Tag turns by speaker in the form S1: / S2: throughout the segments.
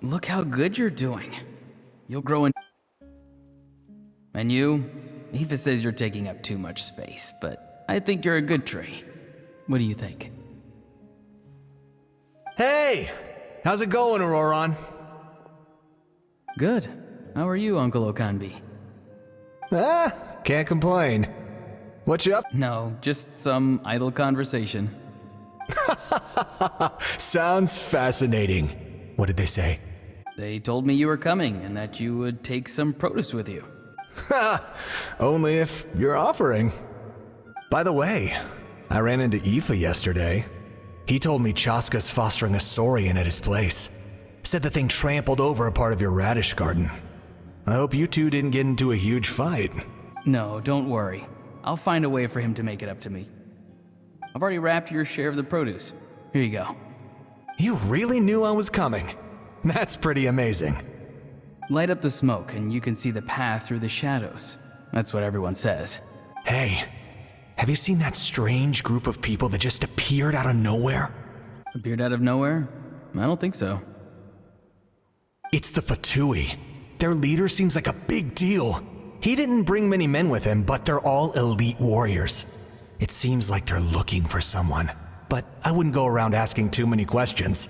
S1: look how good you're doing. You'll grow in. And you? Aoife says you're taking up too much space, but I think you're a good tree. What do you think?
S2: Hey! How's it going, Auroron?
S1: Good. How are you, Uncle Okanbi?
S2: Can't complain. What you up?
S1: No, just some idle conversation.
S2: Sounds fascinating. What did they say?
S1: They told me you were coming and that you would take some produce with you.
S2: Only if you're offering. By the way, I ran into Aoife yesterday. He told me Chaska's fostering a saurian at his place. Said the thing trampled over a part of your radish garden. I hope you two didn't get into a huge fight.
S1: No, don't worry. I'll find a way for him to make it up to me. I've already wrapped your share of the produce. Here you go.
S2: You really knew I was coming. That's pretty amazing.
S1: Light up the smoke and you can see the path through the shadows. That's what everyone says.
S2: Hey, have you seen that strange group of people that just appeared out of nowhere?
S1: Appeared out of nowhere? I don't think so.
S2: It's the Fatui. Their leader seems like a big deal. He didn't bring many men with him, but they're all elite warriors. It seems like they're looking for someone, but I wouldn't go around asking too many questions.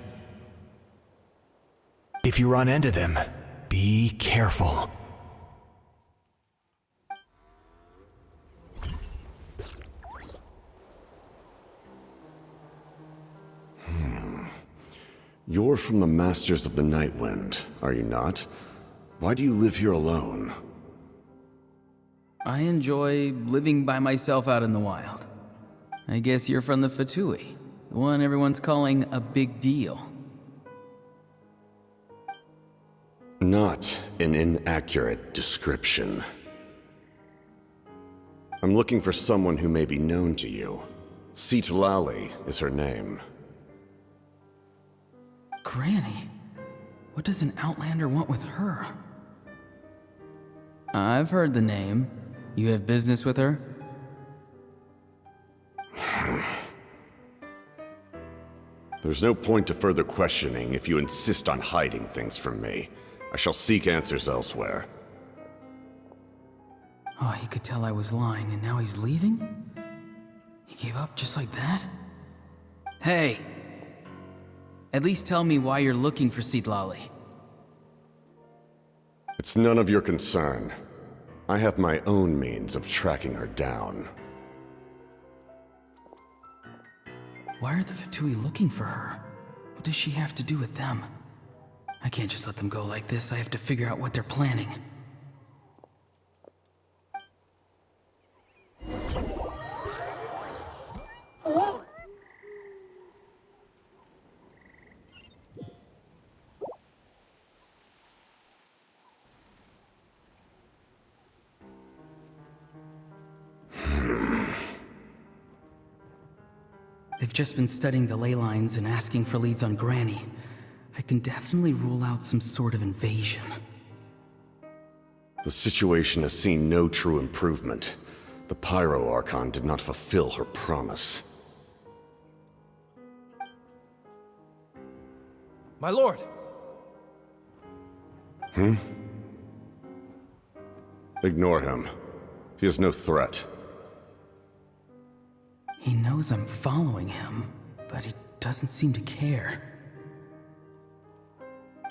S2: If you run into them, be careful.
S3: You're from the Masters of the Night Wind, are you not? Why do you live here alone?
S1: I enjoy living by myself out in the wild. I guess you're from the Fatui, the one everyone's calling a big deal.
S3: Not an inaccurate description. I'm looking for someone who may be known to you. Citlali is her name.
S1: Granny? What does an Outlander want with her? I've heard the name. You have business with her?
S3: There's no point to further questioning if you insist on hiding things from me. I shall seek answers elsewhere.
S1: Oh, he could tell I was lying and now he's leaving? He gave up just like that? Hey! At least tell me why you're looking for Citlali.
S3: It's none of your concern. I have my own means of tracking her down.
S1: Why are the Fatui looking for her? What does she have to do with them? I can't just let them go like this. I have to figure out what they're planning. They've just been studying the ley lines and asking for leads on Granny. I can definitely rule out some sort of invasion.
S3: The situation has seen no true improvement. The Pyro Archon did not fulfill her promise.
S4: My lord!
S3: Ignore him. He is no threat.
S1: He knows I'm following him, but he doesn't seem to care.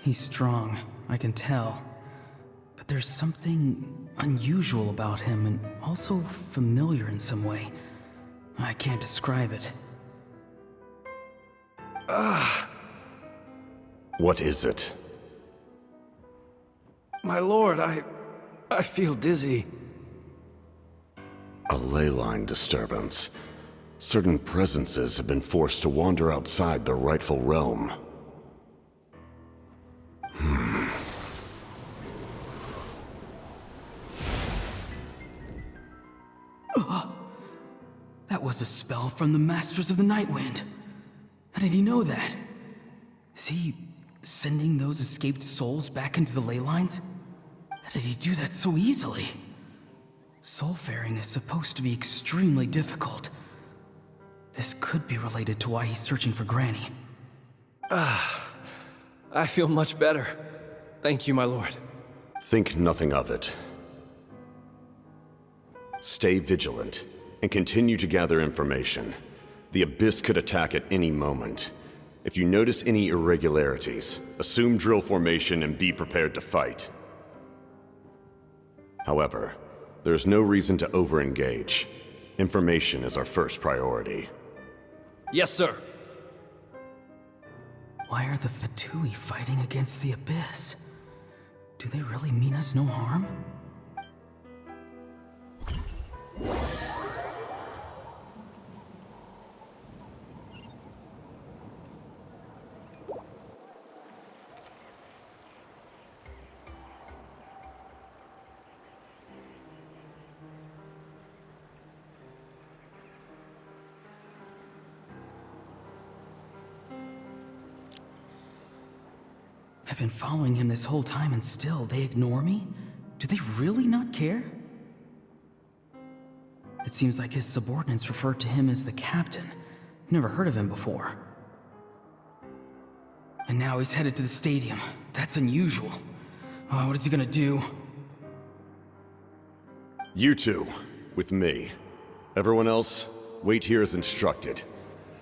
S1: He's strong, I can tell. But there's something unusual about him and also familiar in some way. I can't describe it.
S3: What is it?
S4: My lord, I feel dizzy.
S3: A ley line disturbance. Certain presences have been forced to wander outside their rightful realm.
S1: That was a spell from the Masters of the Night Wind. How did he know that? Is he sending those escaped souls back into the ley lines? How did he do that so easily? Soulfaring is supposed to be extremely difficult. This could be related to why he's searching for Granny.
S4: I feel much better. Thank you, my lord.
S3: Think nothing of it. Stay vigilant, and continue to gather information. The Abyss could attack at any moment. If you notice any irregularities, assume drill formation and be prepared to fight. However, there's no reason to over-engage. Information is our first priority.
S4: Yes, sir.
S1: Why are the Fatui fighting against the Abyss? Do they really mean us no harm? I've been following him this whole time and still they ignore me? Do they really not care? It seems like his subordinates refer to him as the captain. Never heard of him before. And now he's headed to the stadium. That's unusual. Oh, what is he gonna do?
S3: You two, with me. Everyone else, wait here as instructed.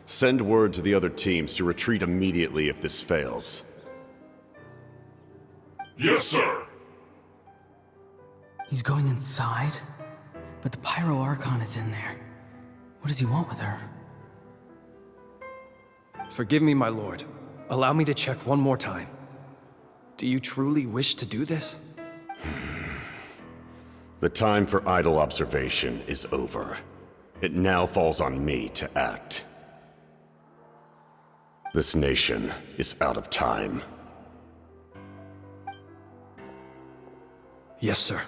S3: Send word to the other teams to retreat immediately if this fails.
S5: Yes, sir.
S1: He's going inside? But the Pyro Archon is in there. What does he want with her?
S4: Forgive me, my lord. Allow me to check one more time. Do you truly wish to do this?
S3: The time for idle observation is over. It now falls on me to act. This nation is out of time.
S4: Yes, sir.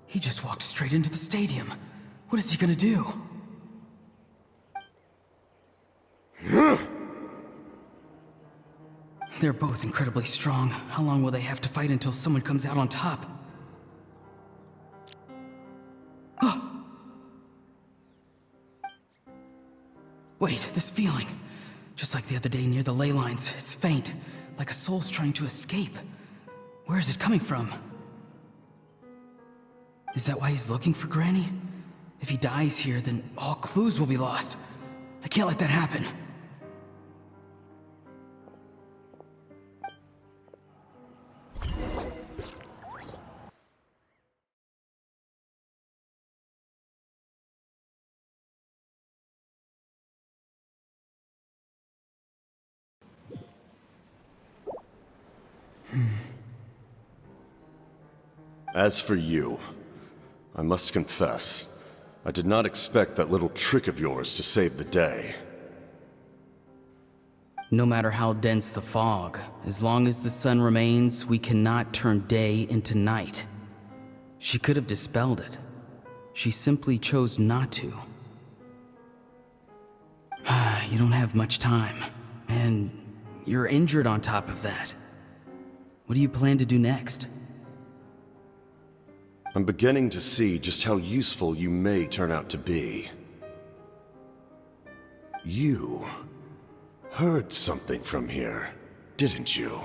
S1: He just walked straight into the stadium. What is he gonna do? They're both incredibly strong. How long will they have to fight until someone comes out on top? Wait, this feeling. Just like the other day near the ley lines, it's faint, like a soul's trying to escape. Where is it coming from? Is that why he's looking for Granny? If he dies here, then all clues will be lost. I can't let that happen.
S3: As for you, I must confess, I did not expect that little trick of yours to save the day.
S1: No matter how dense the fog, as long as the sun remains, we cannot turn day into night. She could have dispelled it. She simply chose not to. You don't have much time, and you're injured on top of that. What do you plan to do next?
S3: I'm beginning to see just how useful you may turn out to be. You heard something from here, didn't you?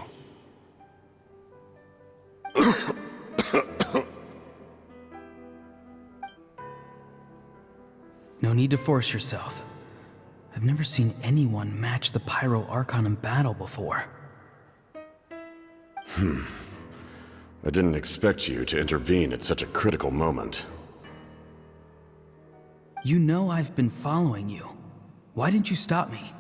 S1: No need to force yourself. I've never seen anyone match the Pyro Archon in battle before.
S3: I didn't expect you to intervene at such a critical moment.
S1: You know I've been following you. Why didn't you stop me?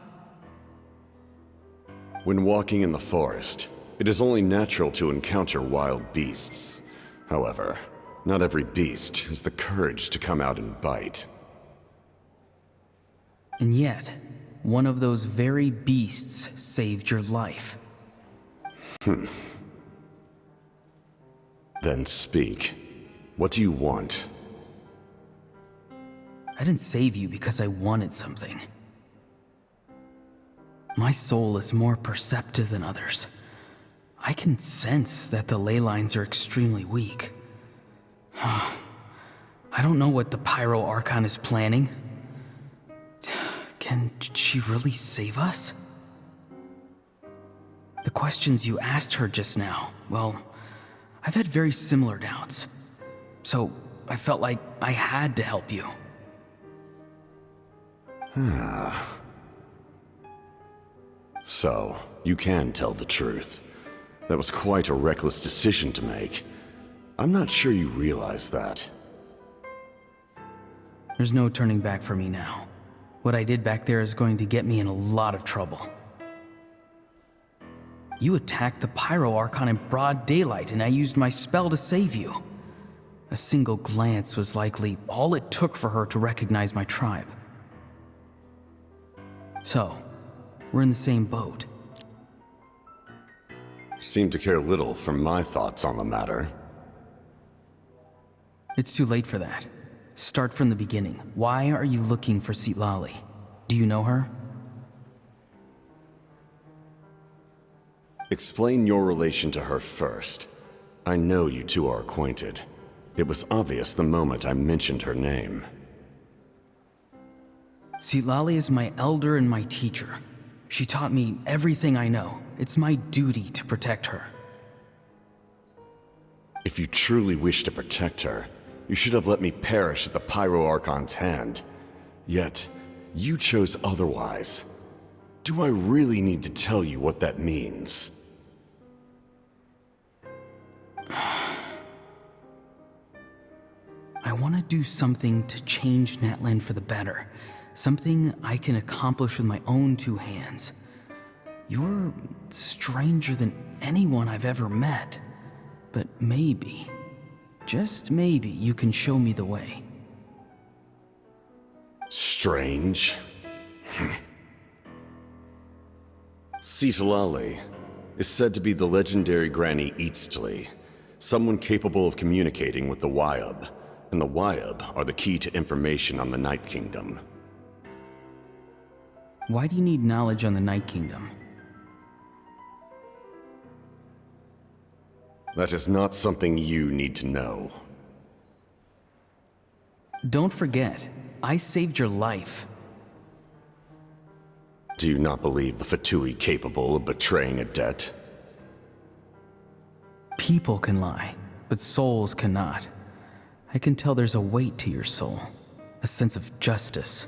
S3: When walking in the forest, it is only natural to encounter wild beasts. However, not every beast has the courage to come out and bite.
S1: And yet, one of those very beasts saved your life.
S3: Then speak. What do you want?
S1: I didn't save you because I wanted something. My soul is more perceptive than others. I can sense that the ley lines are extremely weak. I don't know what the Pyro Archon is planning. Can she really save us? The questions you asked her just now, well, I've had very similar doubts. So I felt like I had to help you.
S3: So, you can tell the truth. That was quite a reckless decision to make. I'm not sure you realize that.
S1: There's no turning back for me now. What I did back there is going to get me in a lot of trouble. You attacked the Pyro Archon in broad daylight, and I used my spell to save you. A single glance was likely all it took for her to recognize my tribe. So, we're in the same boat.
S3: You seem to care little for my thoughts on the matter.
S1: It's too late for that. Start from the beginning. Why are you looking for Citlali? Do you know her?
S3: Explain your relation to her first. I know you two are acquainted. It was obvious the moment I mentioned her name.
S1: Citlali is my elder and my teacher. She taught me everything I know. It's my duty to protect her.
S3: If you truly wish to protect her, you should have let me perish at the Pyro Archon's hand. Yet, you chose otherwise. Do I really need to tell you what that means?
S1: I want to do something to change Natlan for the better. Something I can accomplish with my own two hands. You're stranger than anyone I've ever met. But maybe, just maybe, you can show me the way.
S3: Strange. Citlali is said to be the legendary Granny Eastly, someone capable of communicating with the Wyub, and the Wyub are the key to information on the Night Kingdom.
S1: Why do you need knowledge on the Night Kingdom?
S3: That is not something you need to know.
S1: Don't forget, I saved your life.
S3: Do you not believe the Fatui capable of betraying a debt?
S1: People can lie, but souls cannot. I can tell there's a weight to your soul, a sense of justice.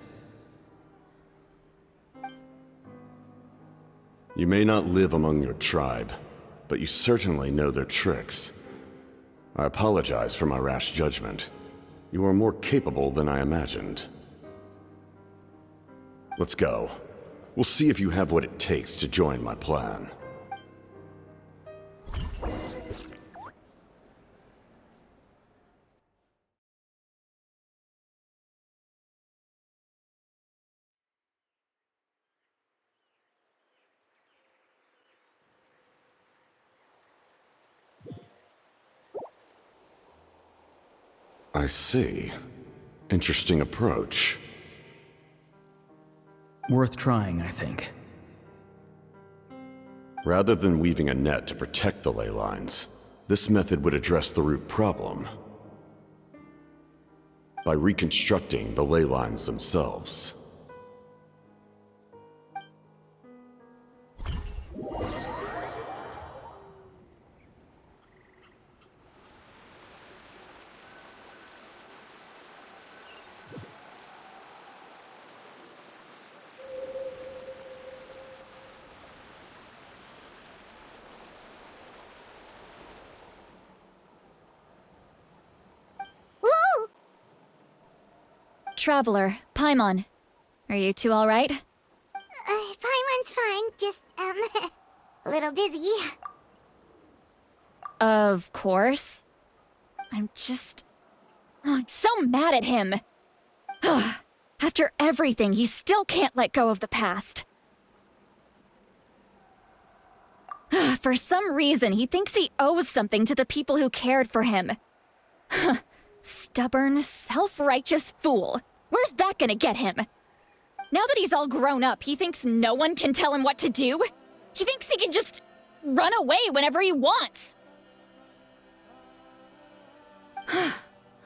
S3: You may not live among your tribe, but you certainly know their tricks. I apologize for my rash judgment. You are more capable than I imagined. Let's go. We'll see if you have what it takes to join my plan. I see. Interesting approach.
S1: Worth trying, I think.
S3: Rather than weaving a net to protect the ley lines, this method would address the root problem by reconstructing the ley lines themselves.
S5: Traveler, Paimon. Are you two alright?
S6: Paimon's fine, just, a little dizzy.
S5: Of course. I'm so mad at him. After everything, he still can't let go of the past. For some reason, he thinks he owes something to the people who cared for him. Stubborn, self-righteous fool. Where's that gonna get him? Now that he's all grown up, he thinks no one can tell him what to do? He thinks he can just run away whenever he wants.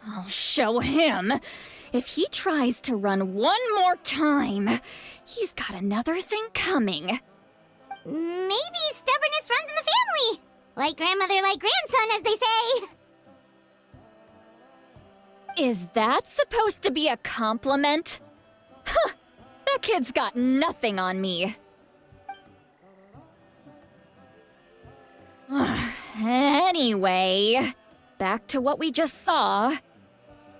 S5: I'll show him. If he tries to run one more time, he's got another thing coming.
S6: Maybe stubbornness runs in the family. Like grandmother, like grandson, as they say.
S5: Is that supposed to be a compliment? Huh! That kid's got nothing on me. Anyway, back to what we just saw.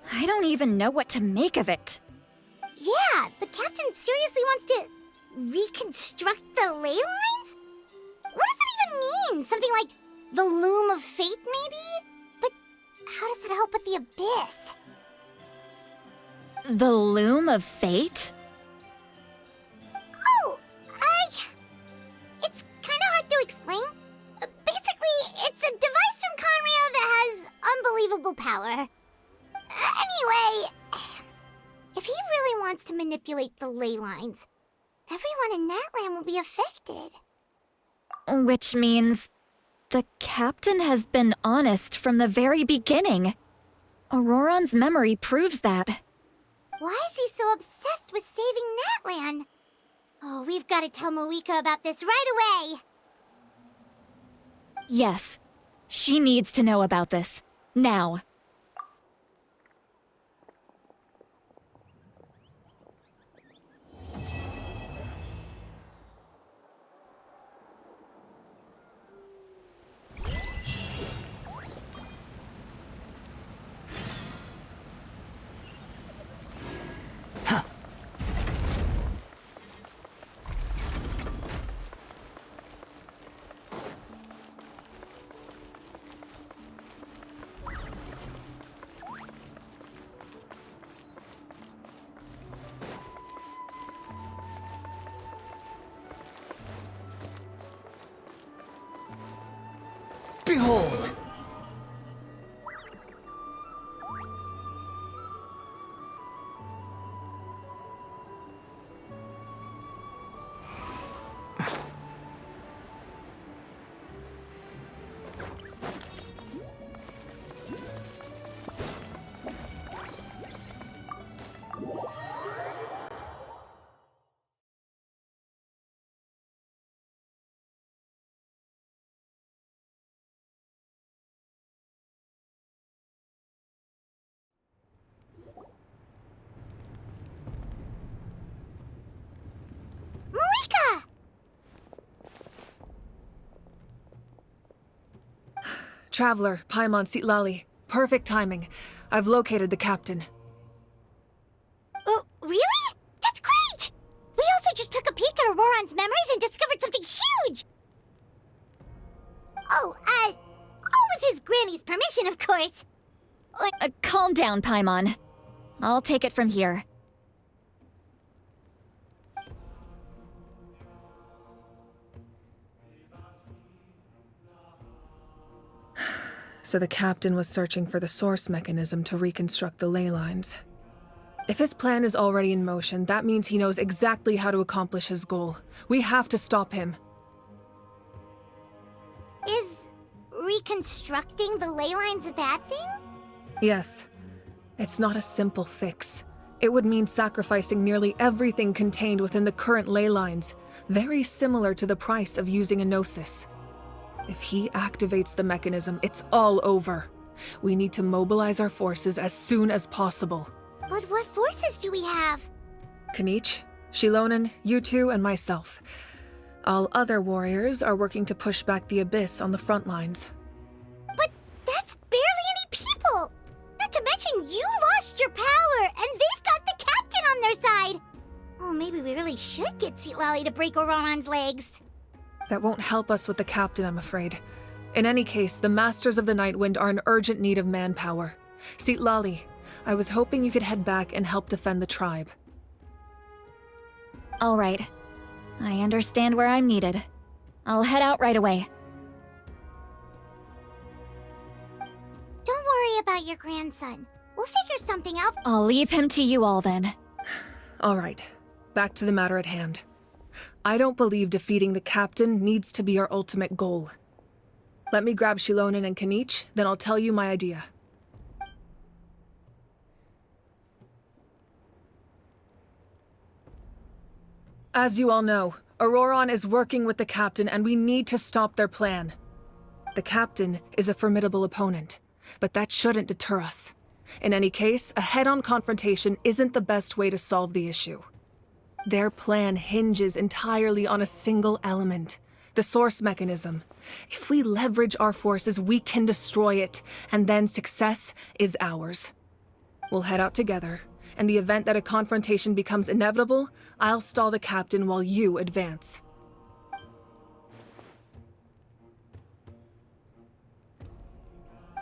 S5: I don't even know what to make of it.
S6: Yeah, the captain seriously wants to reconstruct the ley lines? What does that even mean? Something like the loom of fate, maybe? But how does that help with the abyss?
S5: The loom of fate?
S6: Oh, it's kind of hard to explain. Basically, it's a device from Conrio that has unbelievable power. Anyway, if he really wants to manipulate the ley lines, everyone in that land will be affected.
S5: Which means the captain has been honest from the very beginning. Auroran's memory proves that.
S6: Why is he so obsessed with saving that land? Oh, we've got to tell Moika about this right away.
S5: Yes, she needs to know about this. Now.
S1: Behold!
S6: Moika!
S7: Traveler, Paimon Sitlali. Perfect timing. I've located the captain.
S6: Oh, really? That's great! We also just took a peek at Auroran's memories and discovered something huge! Oh, all with his granny's permission, of course.
S5: Calm down, Paimon. I'll take it from here.
S7: So the captain was searching for the source mechanism to reconstruct the ley lines. If his plan is already in motion, that means he knows exactly how to accomplish his goal. We have to stop him.
S6: Is reconstructing the ley lines a bad thing?
S7: Yes. It's not a simple fix. It would mean sacrificing nearly everything contained within the current ley lines, very similar to the price of using a gnosis. If he activates the mechanism, it's all over. We need to mobilize our forces as soon as possible.
S6: But what forces do we have?
S7: Kanich, Shilonen, you two, and myself. All other warriors are working to push back the abyss on the front lines.
S6: But that's barely any people! Not to mention you lost your power, and they've got the captain on their side! Oh, maybe we really should get Sitlali to break Auroran's legs.
S7: That won't help us with the captain, I'm afraid. In any case, the Masters of the Nightwind are in urgent need of manpower. Sitlali, I was hoping you could head back and help defend the tribe.
S5: All right. I understand where I'm needed. I'll head out right away.
S6: Don't worry about your grandson. We'll figure something out.
S5: I'll leave him to you all then.
S7: All right, back to the matter at hand. I don't believe defeating the captain needs to be our ultimate goal. Let me grab Shilonen and Kanich, then I'll tell you my idea. As you all know, Auroron is working with the Captain and we need to stop their plan. The Captain is a formidable opponent, but that shouldn't deter us. In any case, a head-on confrontation isn't the best way to solve the issue. Their plan hinges entirely on a single element, the source mechanism. If we leverage our forces, we can destroy it, and then success is ours. We'll head out together. In the event that a confrontation becomes inevitable, I'll stall the Captain while you advance.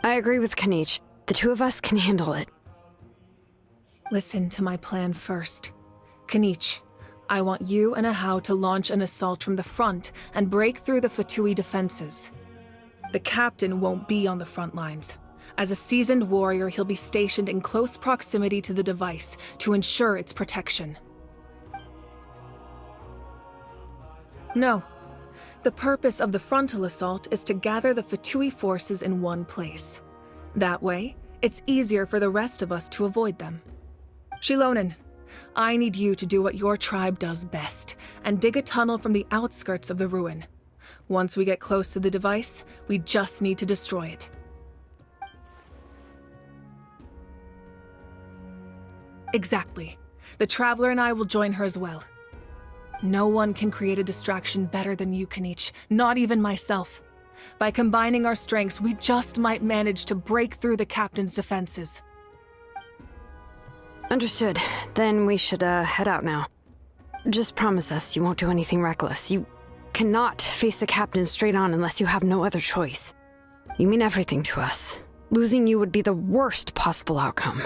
S8: I agree with Kanich. The two of us can handle it.
S7: Listen to my plan first. Kanich, I want you and Ahau to launch an assault from the front and break through the Fatui defenses. The Captain won't be on the front lines. As a seasoned warrior, he'll be stationed in close proximity to the device to ensure its protection. No. The purpose of the frontal assault is to gather the Fatui forces in one place. That way, it's easier for the rest of us to avoid them. Shilonen, I need you to do what your tribe does best, and dig a tunnel from the outskirts of the ruin. Once we get close to the device, we just need to destroy it. Exactly. The Traveler and I will join her as well. No one can create a distraction better than you, Kanich, not even myself. By combining our strengths, we just might manage to break through the Captain's defenses.
S8: Understood. Then we should, head out now. Just promise us you won't do anything reckless. You cannot face the Captain straight on unless you have no other choice. You mean everything to us. Losing you would be the worst possible outcome.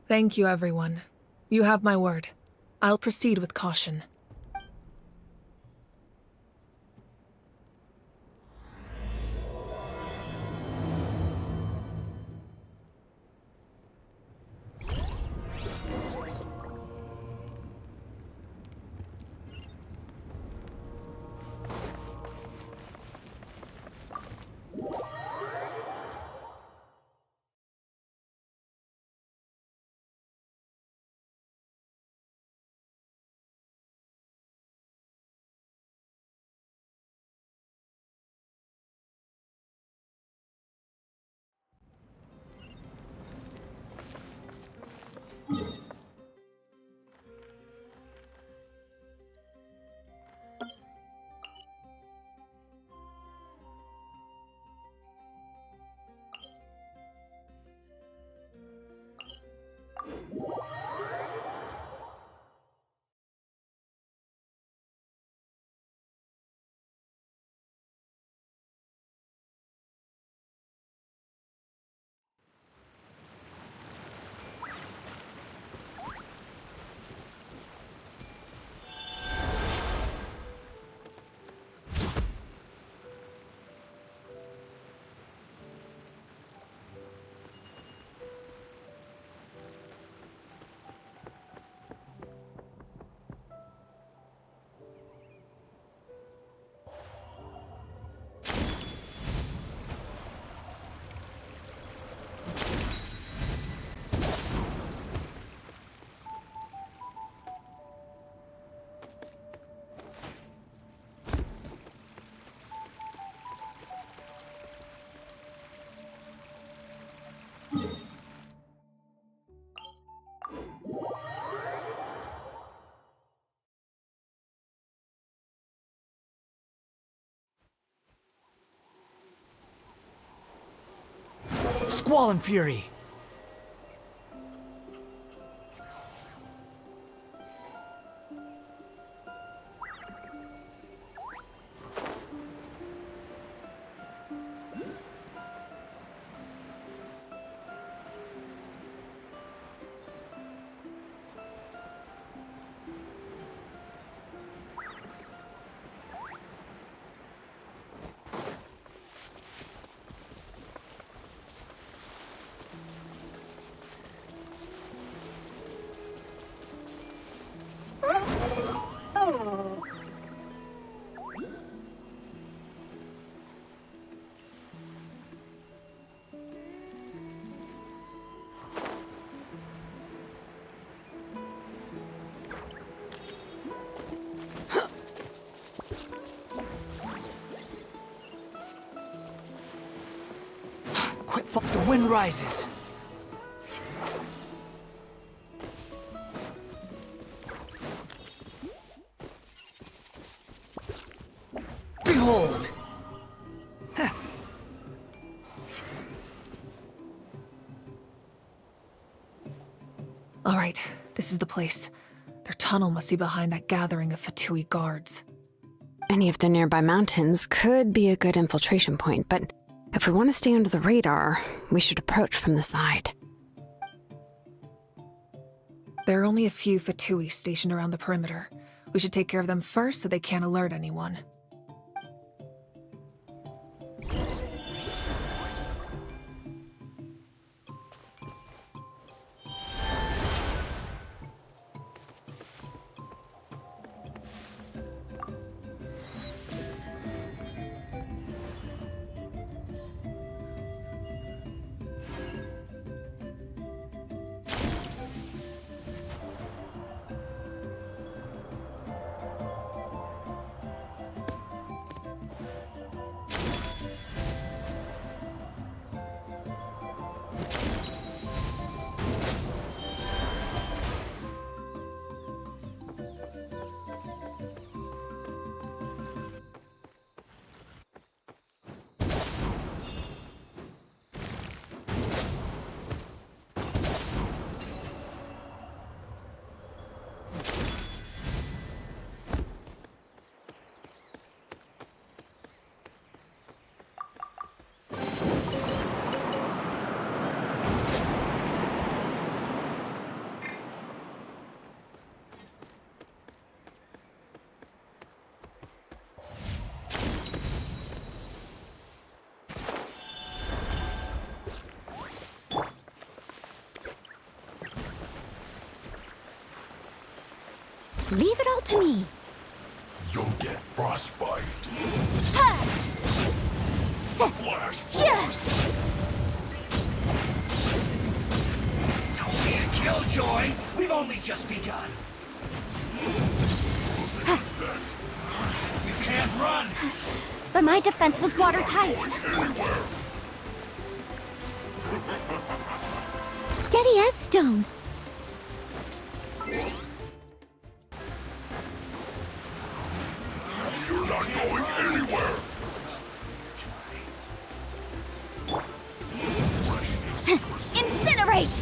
S7: Thank you, everyone. You have my word. I'll proceed with caution.
S1: Squall and Fury! The wind rises. Behold!
S7: All right, this is the place. Their tunnel must be behind that gathering of Fatui guards.
S8: Any of the nearby mountains could be a good infiltration point, but if we want to stay under the radar, we should approach from the side.
S7: There are only a few Fatui stationed around the perimeter. We should take care of them first so they can't alert anyone.
S6: Leave it all to me.
S9: You'll get frostbite. Flash force.
S1: Don't be a killjoy. We've only just begun. You can't run.
S6: But my defense was watertight. Steady as stone.
S9: You're not going anywhere.
S6: Incinerate!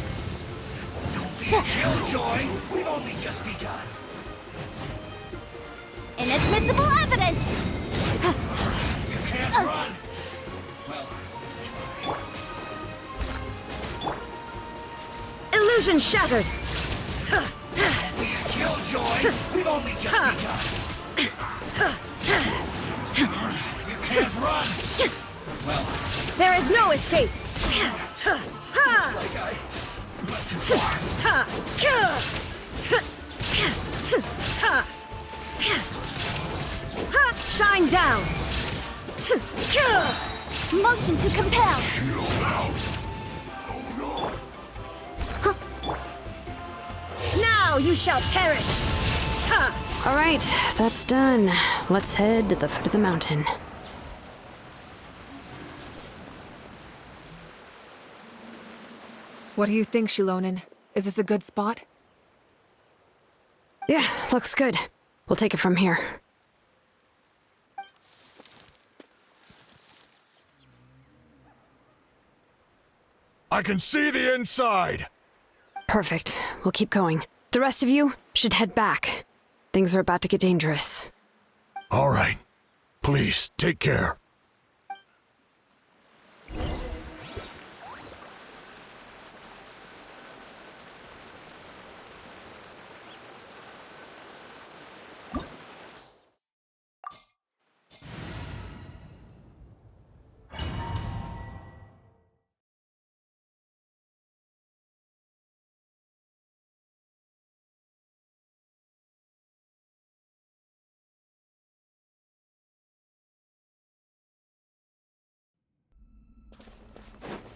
S1: Don't be a killjoy. We've only just begun.
S6: Inadmissible evidence!
S1: You can't run.
S6: Illusion shattered!
S1: Don't be a killjoy. We've only just begun. You can't run.
S6: There is no escape!
S1: Like I went too far.
S6: Shine down! Motion to compel!
S9: Shield out. Oh no.
S6: Now you shall perish!
S8: All right, that's done. Let's head to the foot of the mountain.
S7: What do you think, Shilonen? Is this a good spot?
S8: Yeah, looks good. We'll take it from here.
S9: I can see the inside.
S8: Perfect. We'll keep going. The rest of you should head back. Things are about to get dangerous.
S9: All right. Please, take care.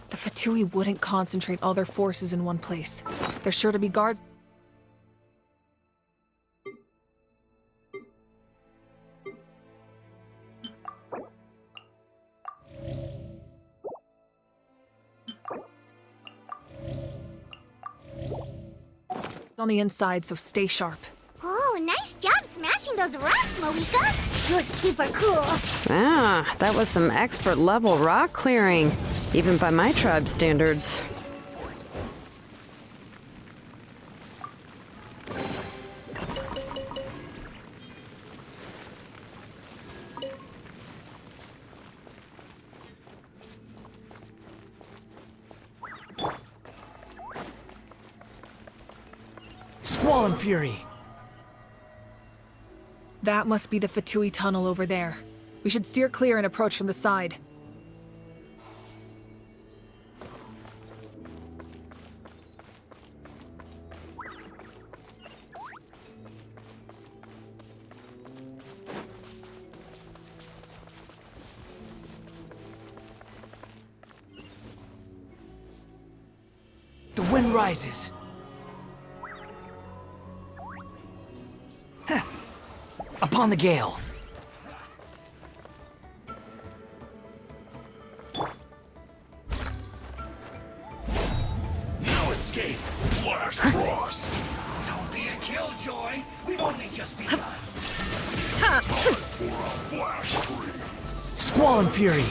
S7: The Fatui wouldn't concentrate all their forces in one place. There's sure to be guards. on the inside, so stay sharp.
S6: Oh, nice job smashing those rocks, Moeka. You look super cool.
S8: Ah, that was some expert level rock clearing, even by my tribe standards.
S1: Squall Fury!
S7: That must be the Fatui tunnel over there. We should steer clear and approach from the side.
S1: The wind rises. Upon the gale.
S9: No escape. Flash Frost. Don't be a killjoy. We've only just begun. Time for a flash scream.
S1: Squall Fury.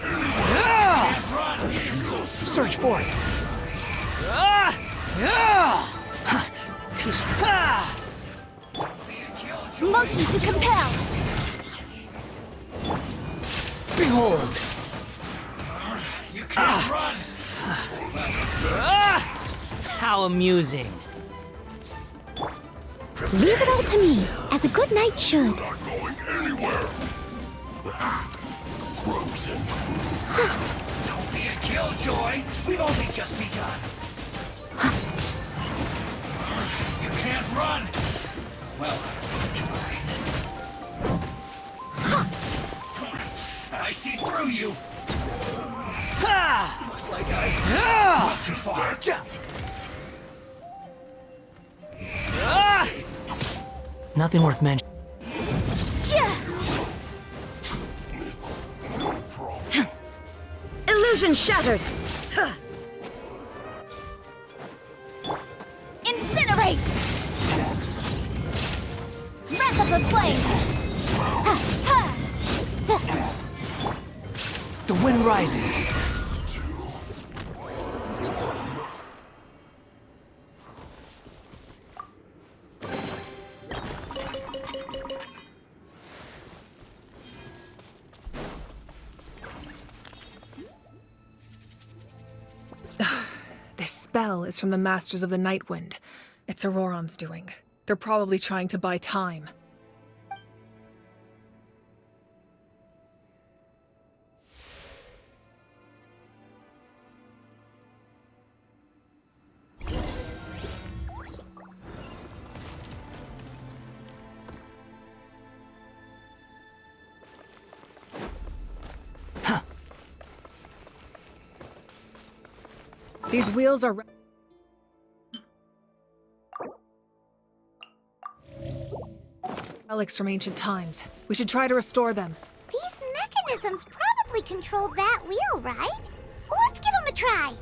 S9: Can't run.
S1: Search for it. Too
S6: Motion to compel.
S1: Behold!
S9: You can't run.
S1: How amusing.
S6: Leave it all to me, as a good knight should.
S9: Not going anywhere. Frozen. Don't be a killjoy. We've only just begun. You can't run. Well, can I see through you. Looks like I went too far.
S1: Nothing worth mentioning.
S6: Illusion shattered. Incinerate. Breath of the flame.
S1: The wind rises.
S7: This spell is from the Masters of the Night Wind. It's Auroron's doing. They're probably trying to buy time. These wheels are... relics from ancient times. We should try to restore them.
S6: These mechanisms probably control that wheel, right? Let's give them a try.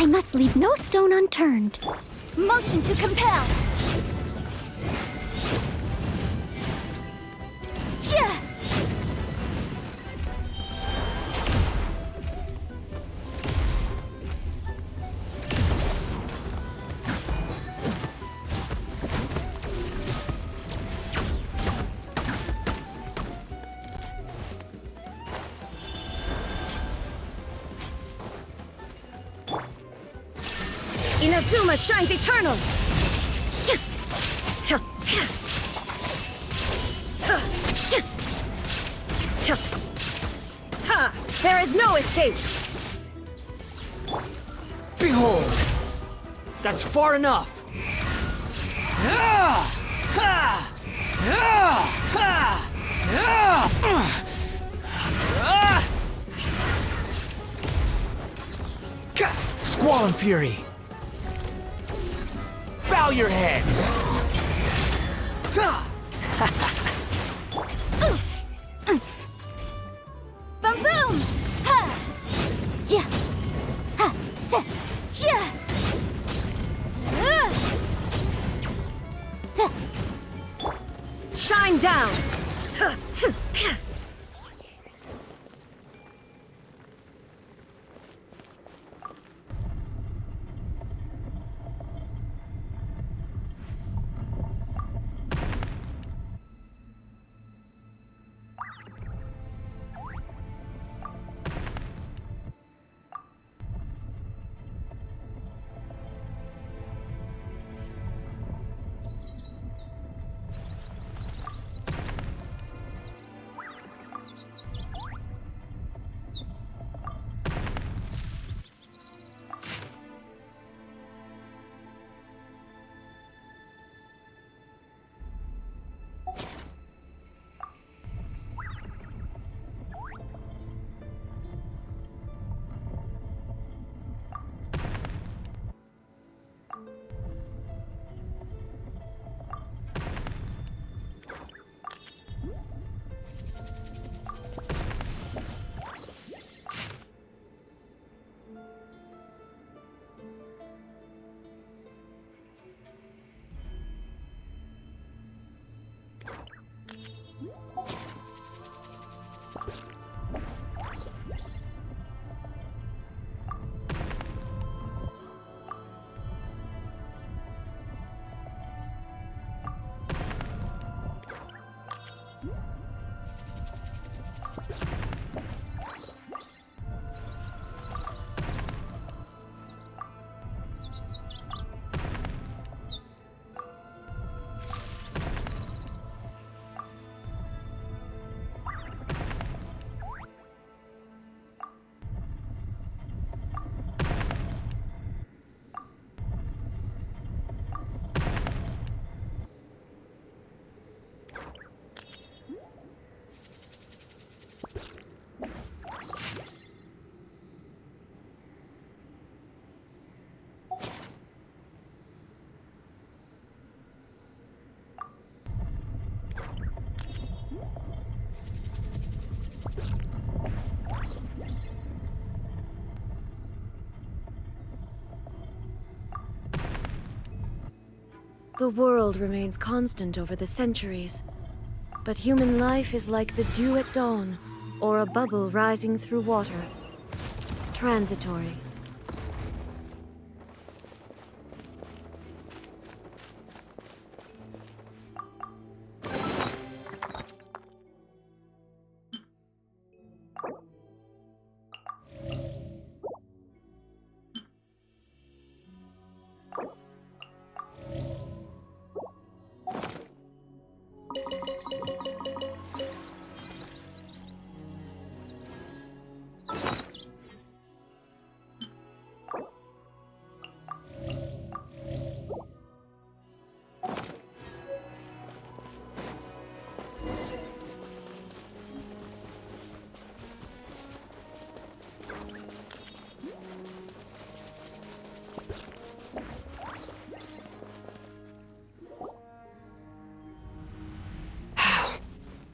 S6: I must leave no stone unturned.
S5: Motion to compel! Chia! Inazuma shines eternal! Ha! There is no escape!
S1: Behold! That's far enough! Squall and Fury! Bow your head!
S5: Boom boom! Ha! Chia! Ha! Cha! Chia! Ta! Shine down!
S10: The world remains constant over the centuries, but human life is like the dew at dawn, or a bubble rising through water. Transitory.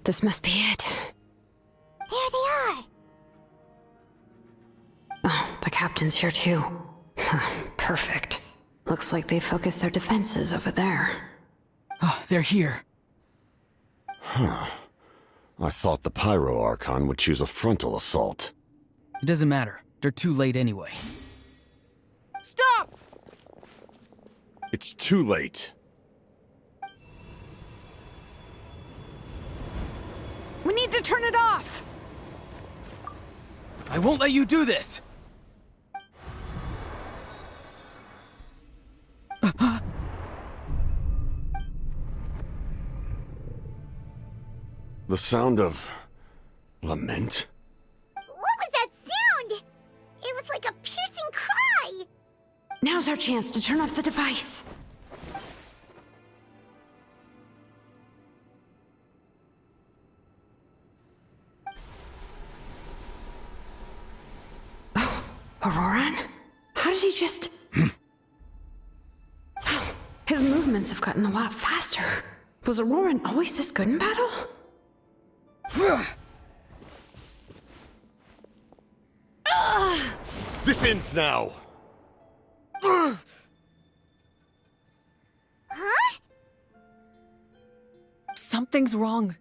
S8: This must be it.
S6: There they are!
S8: Oh, the captain's here too. Perfect. Looks like they focused their defenses over there.
S1: Ah, they're here.
S3: I thought the Pyro Archon would choose a frontal assault.
S1: It doesn't matter. They're too late anyway.
S7: Stop!
S3: It's too late.
S8: We need to turn it off!
S1: I won't let you do this!
S3: The sound of lament?
S6: What was that sound? It was like a piercing cry!
S8: Now's our chance to turn off the device. Oh, Auroran? How did he just... His movements have gotten a lot faster. Was Auroran always this good in battle?
S3: This ends now!
S6: Huh?
S7: Something's wrong.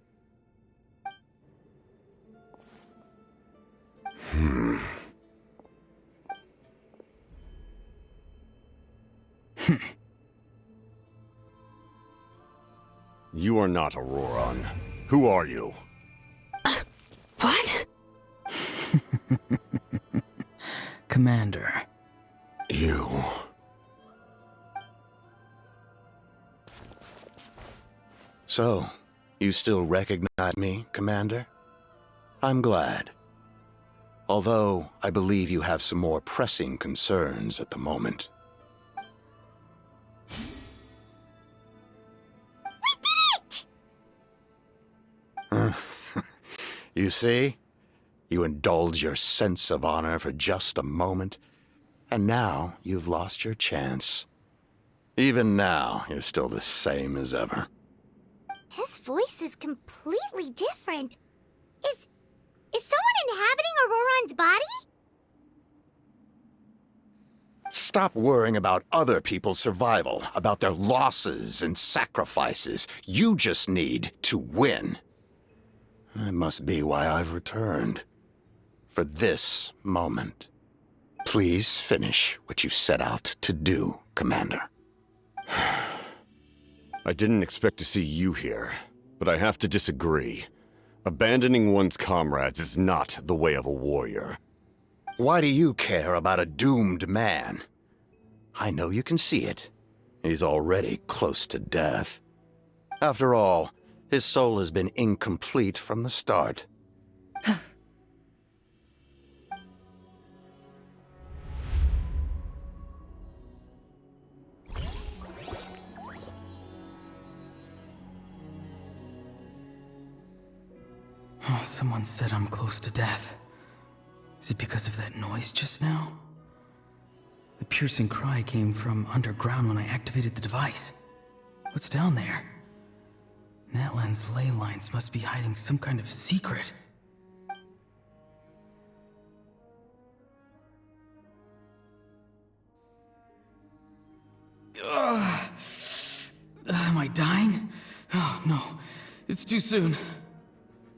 S3: You are not Auroran. Who are you?
S8: What?
S1: Commander.
S3: You...
S11: So, you still recognize me, Commander? I'm glad. Although, I believe you have some more pressing concerns at the moment. You see? You indulge your sense of honor for just a moment, and now you've lost your chance. Even now, you're still the same as ever.
S6: His voice is completely different. Is someone inhabiting Auroran's body?
S11: Stop worrying about other people's survival, about their losses and sacrifices. You just need to win. That must be why I've returned. For this moment. Please finish what you set out to do, Commander.
S3: I didn't expect to see you here, but I have to disagree. Abandoning one's comrades is not the way of a warrior.
S11: Why do you care about a doomed man? I know you can see it. He's already close to death. After all, his soul has been incomplete from the start.
S1: Oh, someone said I'm close to death. Is it because of that noise just now? The piercing cry came from underground when I activated the device. What's down there? Natlan's ley lines must be hiding some kind of secret. Ugh. Am I dying? Oh, no. It's too soon.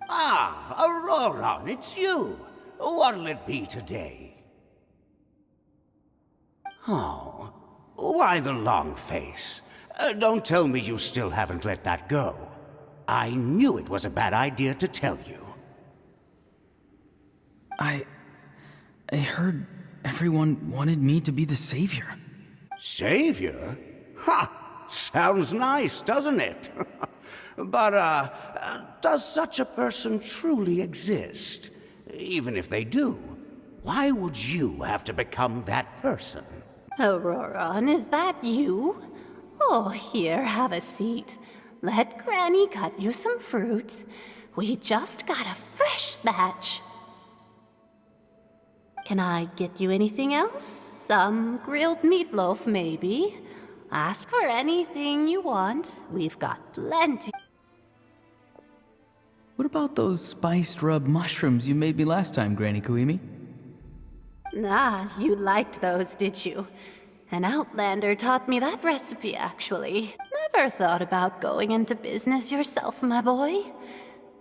S9: Ah, Auroran, it's you. What'll it be today? Oh, why the long face? Don't tell me you still haven't let that go. I knew it was a bad idea to tell you.
S1: I heard everyone wanted me to be the savior.
S9: Savior? Ha! Sounds nice, doesn't it? But, does such a person truly exist? Even if they do, why would you have to become that person?
S12: Auroran, is that you? Oh, here, have a seat. Let Granny cut you some fruit. We just got a fresh batch. Can I get you anything else? Some grilled meatloaf, maybe? Ask for anything you want. We've got plenty.
S1: What about those spiced rub mushrooms you made me last time, Granny Kuimi?
S12: Ah, you liked those, did you? An outlander taught me that recipe, actually. Never thought about going into business yourself, my boy?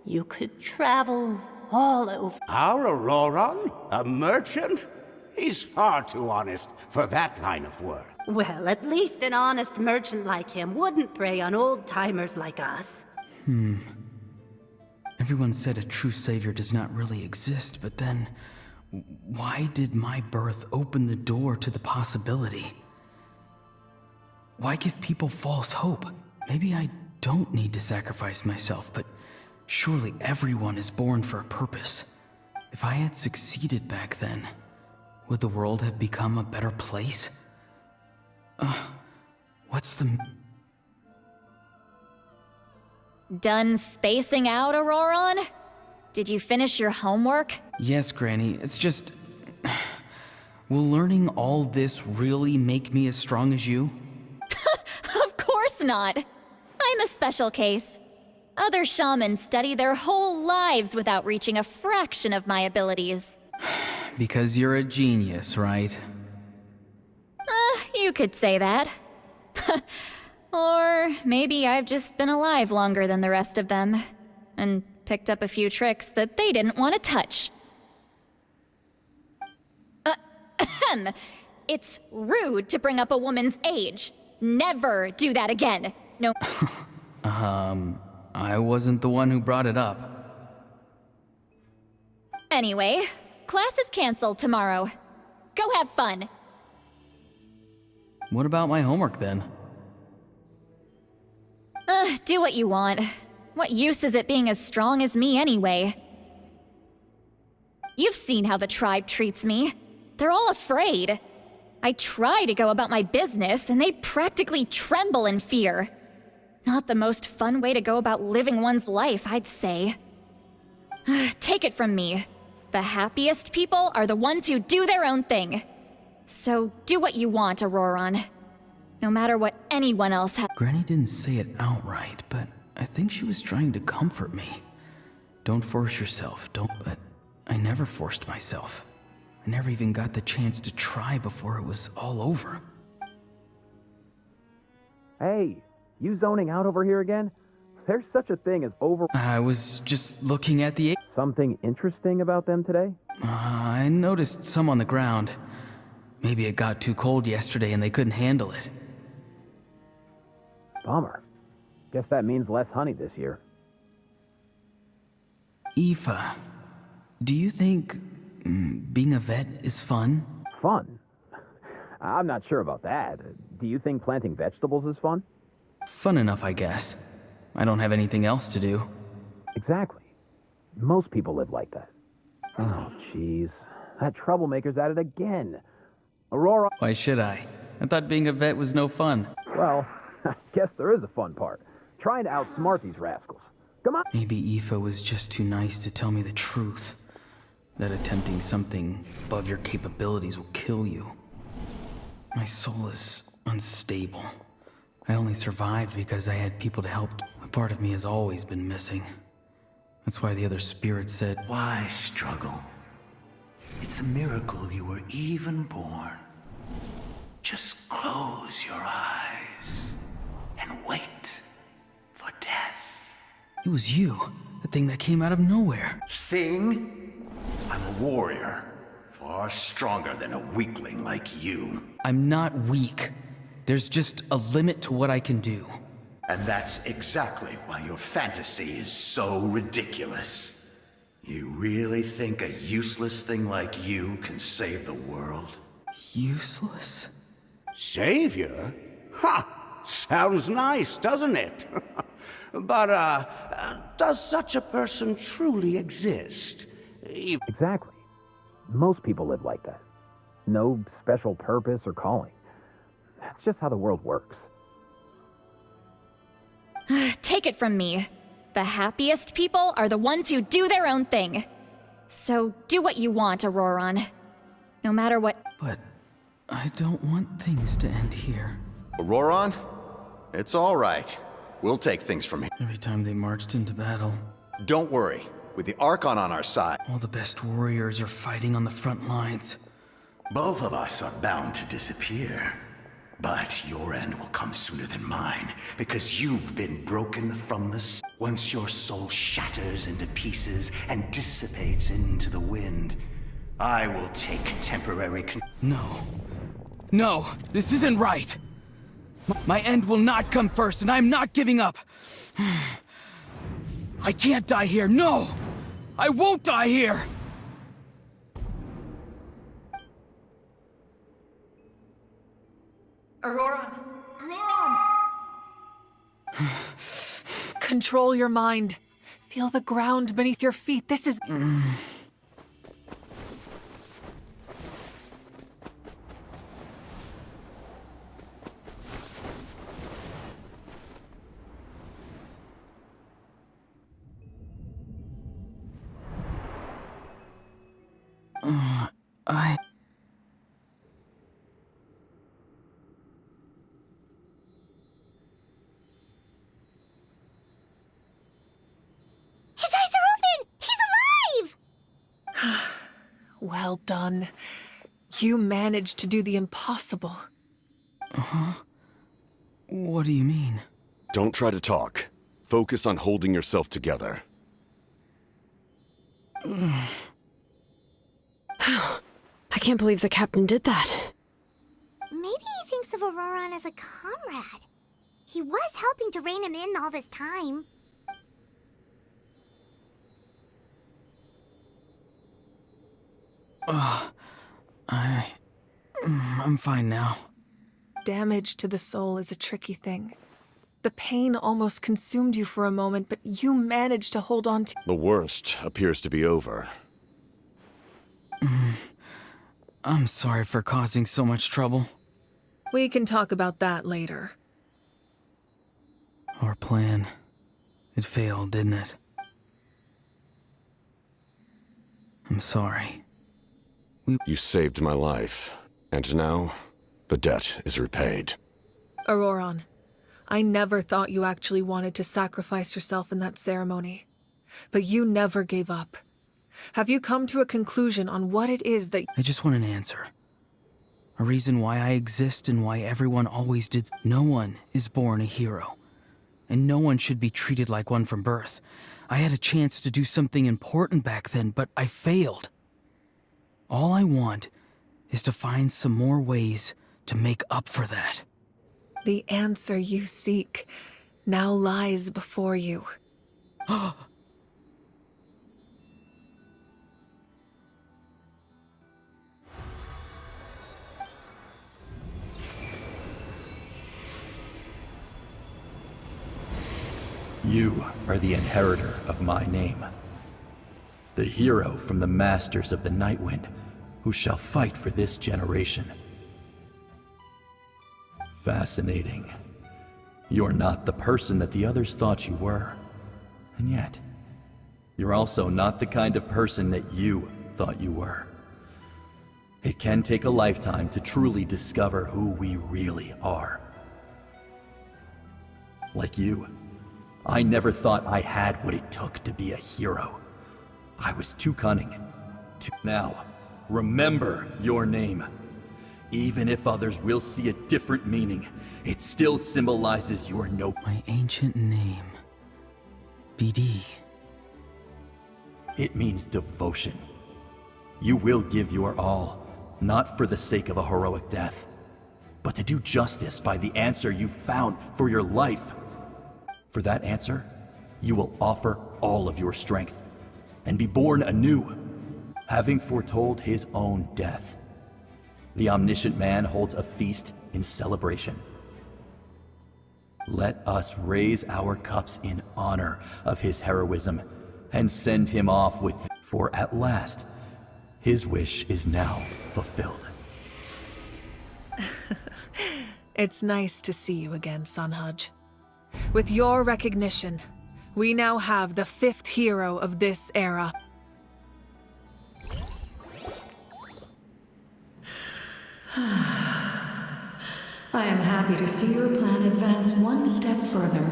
S12: You could travel all over.
S9: Our Auroron? A merchant? He's far too honest for that line of work.
S12: Well, at least an honest merchant like him wouldn't prey on old-timers like us.
S1: Everyone said a true savior does not really exist, but then why did my birth open the door to the possibility? Why give people false hope? Maybe I don't need to sacrifice myself, but surely everyone is born for a purpose. If I had succeeded back then, would the world have become a better place? What's the...
S5: Done spacing out, Auroron? Did you finish your homework?
S1: Yes, Granny, it's just... Will learning all this really make me as strong as you?
S5: Of course not. I'm a special case. Other shamans study their whole lives without reaching a fraction of my abilities.
S1: Because you're a genius, right?
S5: You could say that. Or maybe I've just been alive longer than the rest of them, and picked up a few tricks that they didn't want to touch. It's rude to bring up a woman's age. Never do that again. No.
S1: I wasn't the one who brought it up.
S5: Anyway, class is canceled tomorrow. Go have fun.
S1: What about my homework then?
S5: Do what you want. What use is it being as strong as me anyway? You've seen how the tribe treats me. They're all afraid. I try to go about my business, and they practically tremble in fear. Not the most fun way to go about living one's life, I'd say. Take it from me. The happiest people are the ones who do their own thing. So do what you want, Auroron. No matter what anyone else has.
S1: Granny didn't say it outright, but I think she was trying to comfort me. Don't force yourself, but I never forced myself. I never even got the chance to try before it was all over.
S13: Hey, you zoning out over here again? There's such a thing as
S1: I was just looking at the...
S13: Something interesting about them today?
S1: I noticed some on the ground. Maybe it got too cold yesterday and they couldn't handle it.
S13: Bummer. Guess that means less honey this year.
S1: Aoife, do you think being a vet is fun?
S13: Fun? I'm not sure about that. Do you think planting vegetables is fun?
S1: Fun enough, I guess. I don't have anything else to do.
S13: Exactly. Most people live like that. Oh, jeez. That troublemaker's at it again. Aurora...
S1: Why should I? I thought being a vet was no fun.
S13: Well, I guess there is a fun part. Trying to outsmart these rascals. Come on!
S1: Maybe Aoife was just too nice to tell me the truth. That attempting something above your capabilities will kill you. My soul is unstable. I only survived because I had people to help. A part of me has always been missing. That's why the other spirit said,
S14: "Why struggle? It's a miracle you were even born. Just close your eyes and wait for death."
S1: It was you, the thing that came out of nowhere.
S14: Thing? I'm a warrior, far stronger than a weakling like you.
S1: I'm not weak. There's just a limit to what I can do.
S14: And that's exactly why your fantasy is so ridiculous. You really think a useless thing like you can save the world?
S1: Useless?
S9: Savior? Ha! Sounds nice, doesn't it? But, does such a person truly exist?
S13: Exactly. Most people live like that. No special purpose or calling. That's just how the world works.
S5: Take it from me. The happiest people are the ones who do their own thing. So do what you want, Auroron. No matter what...
S1: But I don't want things to end here.
S11: Auroron? It's all right. We'll take things from here.
S1: Every time they marched into battle...
S11: Don't worry. With the Archon on our side...
S1: All the best warriors are fighting on the front lines.
S14: Both of us are bound to disappear. But your end will come sooner than mine, because you've been broken from the once your soul shatters into pieces and dissipates into the wind, I will take temporary
S1: No. No, this isn't right. My end will not come first, and I'm not giving up. I can't die here, no! I won't die here!
S7: Auroran! Auroran! Control your mind. Feel the ground beneath your feet. This is...
S6: His eyes are open! He's alive!
S7: Well done. You managed to do the impossible.
S1: Uh-huh. What do you mean?
S3: Don't try to talk. Focus on holding yourself together.
S8: I can't believe the captain did that.
S6: Maybe he thinks of Auroran as a comrade. He was helping to rein him in all this time.
S1: I'm fine now.
S7: Damage to the soul is a tricky thing. The pain almost consumed you for a moment, but you managed to hold on to...
S3: The worst appears to be over.
S1: I'm sorry for causing so much trouble.
S7: We can talk about that later.
S1: Our plan. It failed, didn't it? I'm sorry.
S3: You saved my life, and now the debt is repaid.
S7: Auroran, I never thought you actually wanted to sacrifice yourself in that ceremony. But you never gave up. Have you come to a conclusion on what it is that...
S1: I just want an answer. A reason why I exist and why everyone always did. No one is born a hero. And no one should be treated like one from birth. I had a chance to do something important back then, but I failed. All I want is to find some more ways to make up for that.
S7: The answer you seek now lies before you.
S15: You are the inheritor of my name. The hero from the Masters of the Nightwind, who shall fight for this generation. Fascinating. You're not the person that the others thought you were. And yet, you're also not the kind of person that you thought you were. It can take a lifetime to truly discover who we really are. Like you, I never thought I had what it took to be a hero. I was too cunning. Now, remember your name. Even if others will see a different meaning, it still symbolizes your
S1: My ancient name. BD.
S15: It means devotion. You will give your all, not for the sake of a heroic death, but to do justice by the answer you found for your life. For that answer, you will offer all of your strength and be born anew, having foretold his own death. The omniscient man holds a feast in celebration. Let us raise our cups in honor of his heroism and send him off with, for at last, his wish is now fulfilled.
S7: It's nice to see you again, Sanhaj. With your recognition, we now have the 5th hero of this era.
S16: I am happy to see your plan advance one step further.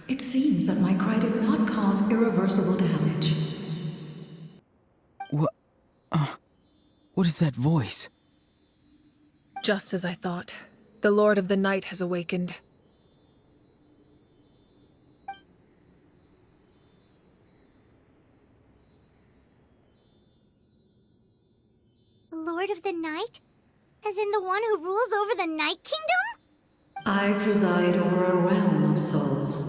S16: It seems that my cry did not cause irreversible damage.
S1: What What is that voice?
S7: Just as I thought. The Lord of the Night has awakened.
S6: The Lord of the Night? As in the one who rules over the Night Kingdom?
S16: I preside over a realm of souls.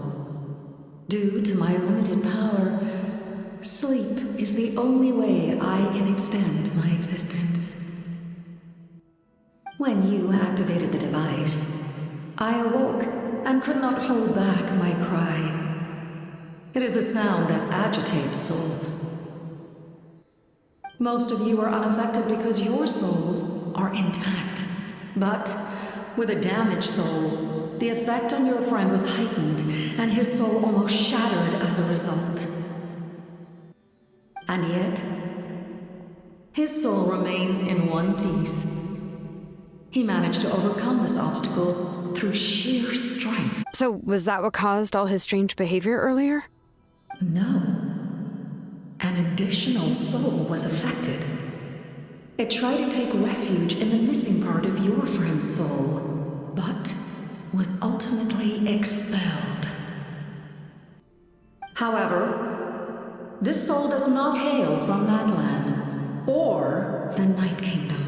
S16: Due to my limited power, sleep is the only way I can extend my existence. When you activated the device, I awoke and could not hold back my cry. It is a sound that agitates souls. Most of you are unaffected because your souls are intact. But with a damaged soul, the effect on your friend was heightened, and his soul almost shattered as a result. And yet, his soul remains in one piece. He managed to overcome this obstacle through sheer strength.
S8: So, was that what caused all his strange behavior earlier?
S16: No. An additional soul was affected. It tried to take refuge in the missing part of your friend's soul, but was ultimately expelled. However, this soul does not hail from that land, or the Night Kingdom.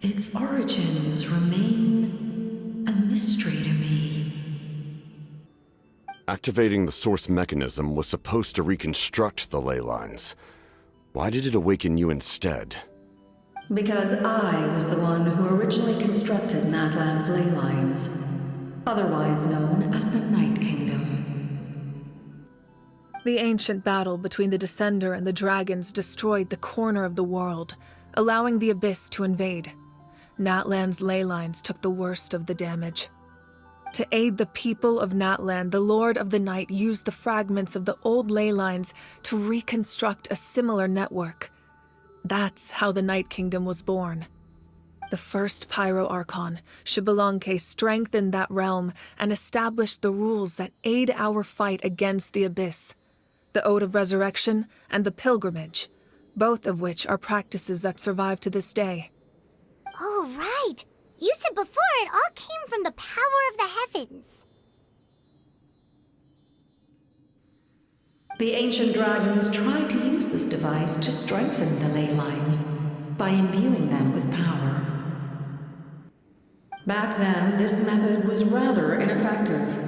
S16: Its origins remain a mystery to me.
S3: Activating the source mechanism was supposed to reconstruct the ley lines. Why did it awaken you instead?
S16: Because I was the one who originally constructed Natlan's ley lines, otherwise known as the Night Kingdom.
S7: The ancient battle between the Descender and the dragons destroyed the corner of the world, allowing the Abyss to invade. Natlan's ley lines took the worst of the damage. To aid the people of Natlan, the Lord of the Night used the fragments of the old ley lines to reconstruct a similar network. That's how the Night Kingdom was born. The first Pyro Archon, Xbalanque, strengthened that realm and established the rules that aid our fight against the Abyss. The Ode of Resurrection and the Pilgrimage, both of which are practices that survive to this day.
S6: Oh, right! You said before it all came from the power of the heavens.
S16: The ancient dragons tried to use this device to strengthen the ley lines by imbuing them with power. Back then, this method was rather ineffective.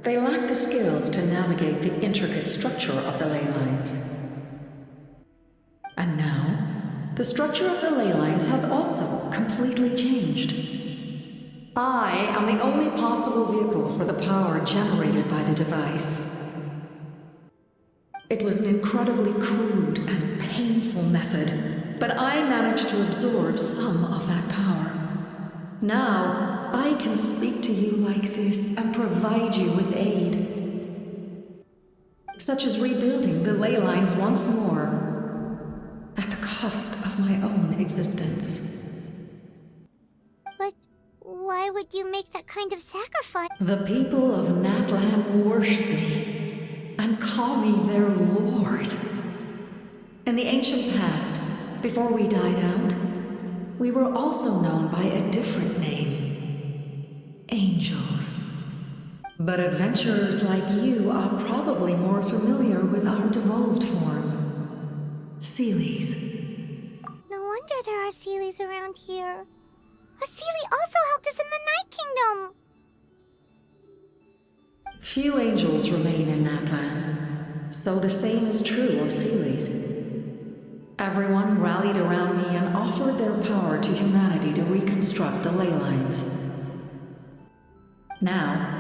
S16: They lacked the skills to navigate the intricate structure of the ley lines. And now, the structure of the ley lines has also completely changed. I am the only possible vehicle for the power generated by the device. It was an incredibly crude and painful method, but I managed to absorb some of that power. Now, I can speak to you like this and provide you with aid, such as rebuilding the ley lines once more, at the cost of my own existence.
S6: But why would you make that kind of sacrifice?
S16: The people of Natlan worship me and call me their lord. In the ancient past, before we died out, we were also known by a different name: angels. But adventurers like you are probably more familiar with our devolved form, Seelies.
S6: No wonder there are Seelies around here. A Seelie also helped us in the Night Kingdom!
S16: Few angels remain in Natlan, so the same is true of Seelies. Everyone rallied around me and offered their power to humanity to reconstruct the ley lines. Now,